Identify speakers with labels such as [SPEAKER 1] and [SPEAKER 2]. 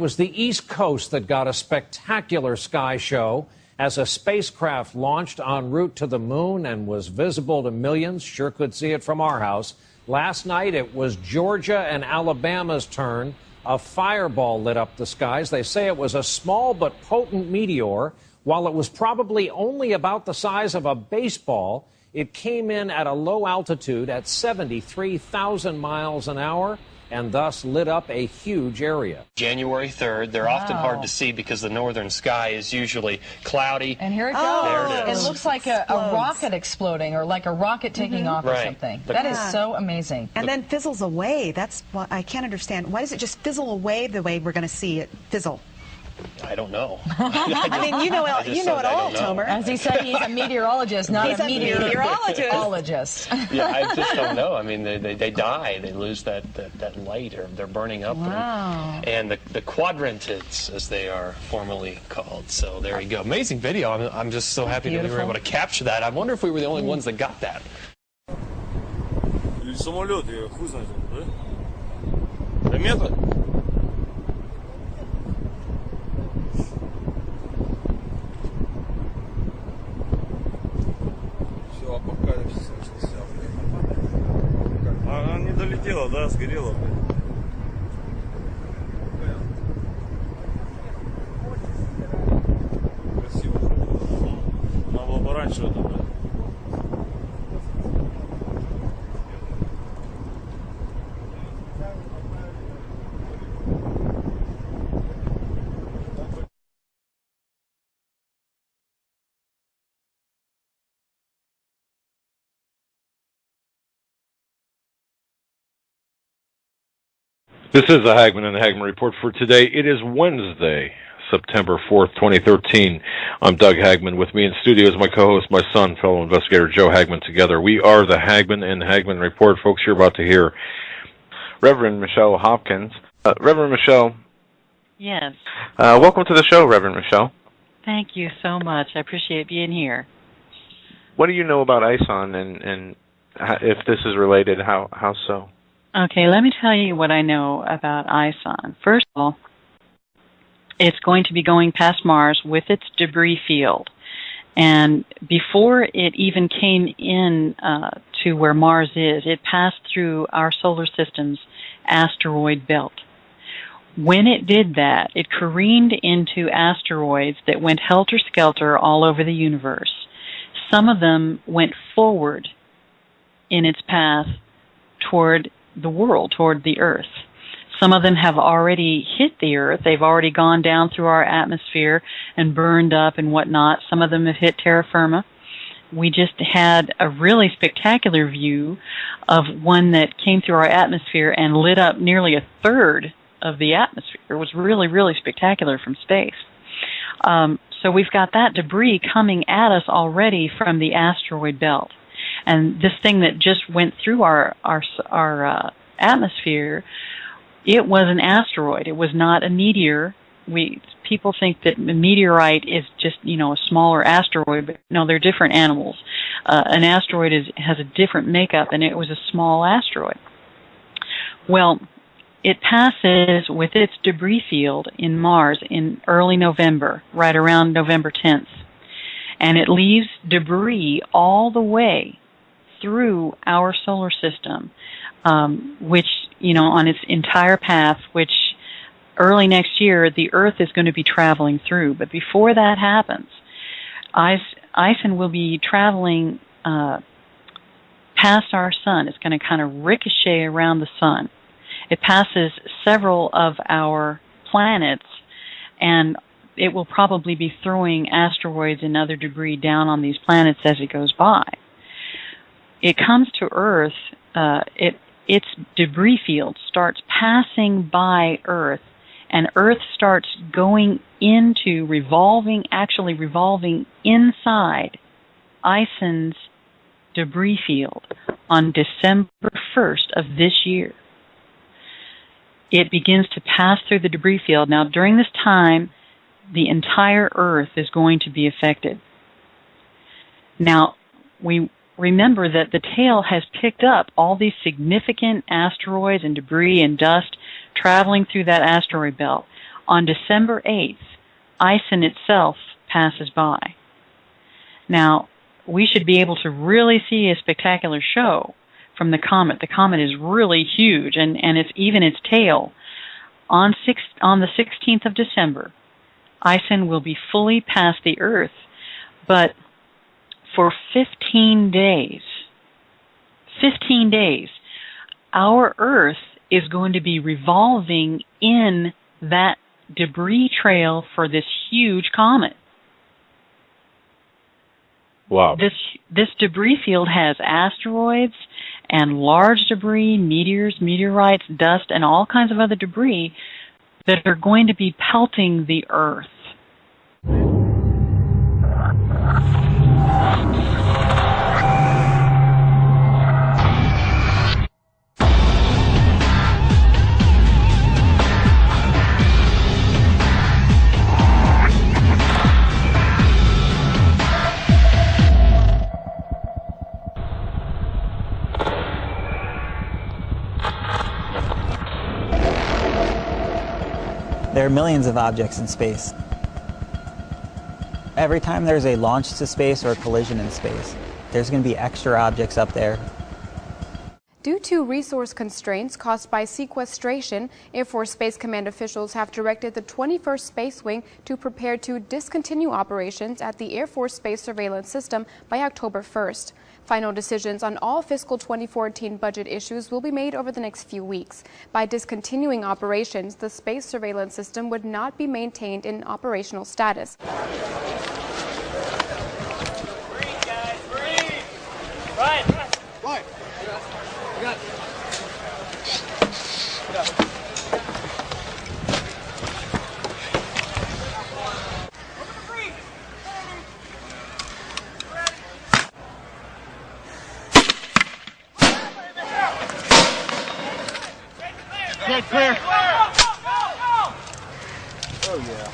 [SPEAKER 1] was the East Coast that got a spectacular sky show as a spacecraft launched en route to the moon and was visible to millions. Sure could see it from our house. Last night, it was Georgia and Alabama's turn. A fireball lit up the skies. They say it was a small but potent meteor. While it was probably only about the size of a baseball, it came in at a low altitude at 73,000 miles an hour and thus lit up a huge area.
[SPEAKER 2] January 3rd. They're often hard to see because the northern sky is usually cloudy.
[SPEAKER 3] And here it goes.
[SPEAKER 2] There it is.
[SPEAKER 3] It looks like a rocket exploding, or like a rocket taking off or something. That is so amazing.
[SPEAKER 4] And then fizzles away. That's what I can't understand. Why does it just fizzle away the way we're going to see it fizzle?
[SPEAKER 2] I don't know.
[SPEAKER 4] I mean, you know it all, Tomer.
[SPEAKER 3] As he said, he's a meteorologist, not a meteorologist.
[SPEAKER 2] Yeah, I just don't know. I mean, they die. They lose that light, or they're burning up.
[SPEAKER 3] Wow.
[SPEAKER 2] And the quadrantids, as they are formally called. So there you go. Amazing video. I'm just so happy that we were able to capture that. I wonder if we were the only ones that got that.
[SPEAKER 5] Она не долетела, да, сгорела. Красиво. Надо было бы раньше это, да.
[SPEAKER 6] This is the Hagman and the Hagman Report for today. It is Wednesday, September 4th, 2013. I'm Doug Hagman. With me in studio is my co-host, my son, fellow investigator Joe Hagman. Together, we are the Hagman and Hagman Report. Folks, you're about to hear Reverend Michelle Hopkins. Reverend Michelle.
[SPEAKER 7] Yes.
[SPEAKER 6] Welcome to the show, Reverend Michelle.
[SPEAKER 7] Thank you so much. I appreciate being here.
[SPEAKER 6] What do you know about ison, and if this is related, how so?
[SPEAKER 7] Okay, let me tell you what I know about ison. First of all, it's going to be going past Mars with its debris field. And before it even came in to where Mars is, it passed through our solar system's asteroid belt. When it did that, it careened into asteroids that went helter-skelter all over the universe. Some of them went forward in its path toward the world, toward the Earth. Some of them have already hit the Earth. They've already gone down through our atmosphere and burned up and whatnot. Some of them have hit terra firma. We just had a really spectacular view of one that came through our atmosphere and lit up nearly a third of the atmosphere. It was really, really spectacular from space. So we've got that debris coming at us already from the asteroid belt. And this thing that just went through our atmosphere, it was an asteroid. It was not a meteor. People think that a meteorite is just, a smaller asteroid, but no, they're different animals. An asteroid has a different makeup, and it was a small asteroid. Well, it passes with its debris field in Mars in early November, right around November 10th. And it leaves debris all the way through our solar system, which, on its entire path, which early next year the Earth is going to be traveling through. But before that happens, ison will be traveling past our sun. It's going to kind of ricochet around the sun. It passes several of our planets, and it will probably be throwing asteroids and other debris down on these planets as it goes by. It comes to Earth, its debris field starts passing by Earth, and Earth starts going into actually revolving inside ison's debris field on December 1st of this year. It begins to pass through the debris field. Now, during this time, the entire Earth is going to be affected. Now, we remember that the tail has picked up all these significant asteroids and debris and dust traveling through that asteroid belt. On December 8th, ison itself passes by. Now, we should be able to really see a spectacular show from the comet. The comet is really huge, and it's even its tail. On the 16th of December, ison will be fully past the Earth, but for 15 days, our Earth is going to be revolving in that debris trail for this huge comet.
[SPEAKER 6] Wow.
[SPEAKER 7] This debris field has asteroids and large debris, meteors, meteorites, dust, and all kinds of other debris that are going to be pelting the Earth.
[SPEAKER 8] There are millions of objects in space. Every time there's a launch to space or a collision in space, there's going to be extra objects up there.
[SPEAKER 9] Due to resource constraints caused by sequestration, Air Force Space Command officials have directed the 21st Space Wing to prepare to discontinue operations at the Air Force Space Surveillance System by October 1st. Final decisions on all fiscal 2014 budget issues will be made over the next few weeks. By discontinuing operations, the space surveillance system would not be maintained in operational status.
[SPEAKER 10] Breathe, guys, breathe! Ryan! Ryan! You got it.
[SPEAKER 5] Get clear.
[SPEAKER 10] Oh, yeah.